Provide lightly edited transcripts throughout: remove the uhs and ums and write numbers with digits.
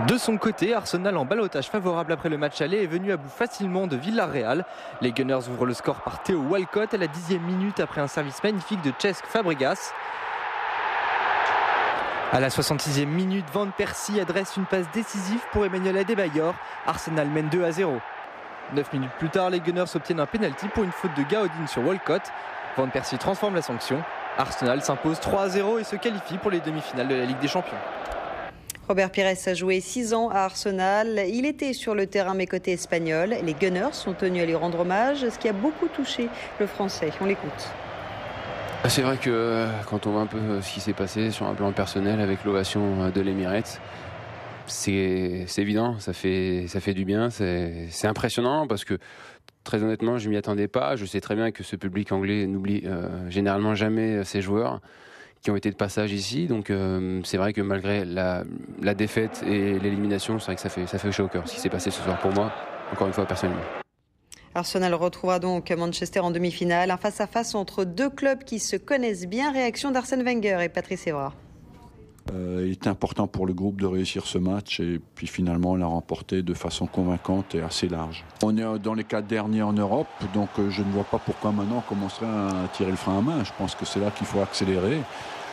De son côté, Arsenal en ballottage favorable après le match aller est venu à bout facilement de Villarreal. Les Gunners ouvrent le score par Theo Walcott à la 10e minute après un service magnifique de Cesc Fabregas. À la 66e minute, Van Persie adresse une passe décisive pour Emmanuel Adebayor. Arsenal mène 2-0. 9 minutes plus tard, les Gunners obtiennent un pénalty pour une faute de Gaodin sur Walcott. Van Persie transforme la sanction. Arsenal s'impose 3-0 et se qualifie pour les demi-finales de la Ligue des Champions. Robert Pires a joué 6 ans à Arsenal. Il était sur le terrain mais côté espagnol. Les Gunners sont tenus à lui rendre hommage, ce qui a beaucoup touché le Français. On l'écoute. C'est vrai que quand on voit un peu ce qui s'est passé sur un plan personnel avec l'ovation de l'Emirates, c'est évident, ça fait du bien, c'est impressionnant parce que très honnêtement je ne m'y attendais pas. Je sais très bien que ce public anglais n'oublie généralement jamais ses joueurs qui ont été de passage ici, donc c'est vrai que malgré la défaite et l'élimination, c'est vrai que ça fait chaud au cœur ce qui s'est passé ce soir pour moi, encore une fois personnellement. Arsenal retrouvera donc Manchester en demi-finale. Un face-à-face entre deux clubs qui se connaissent bien. Réaction d'Arsène Wenger et Patrice Evra. Il était important pour le groupe de réussir ce match et puis finalement on l'a remporté de façon convaincante et assez large. On est dans les 4 derniers en Europe, donc je ne vois pas pourquoi maintenant on commencerait à tirer le frein à main. Je pense que c'est là qu'il faut accélérer,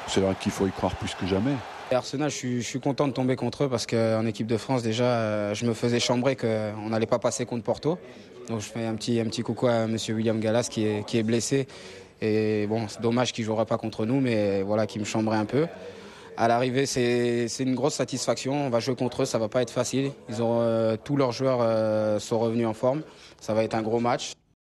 c'est là qu'il faut y croire plus que jamais. Arsenal, je suis content de tomber contre eux parce qu'en équipe de France déjà je me faisais chambrer qu'on n'allait pas passer contre Porto. Donc je fais un petit coucou à monsieur William Gallas qui est blessé. Et bon, c'est dommage qu'il ne jouerait pas contre nous, mais voilà, qui me chambrait un peu. À l'arrivée, c'est une grosse satisfaction. On va jouer contre eux, ça ne va pas être facile. Tous leurs joueurs sont revenus en forme. Ça va être un gros match.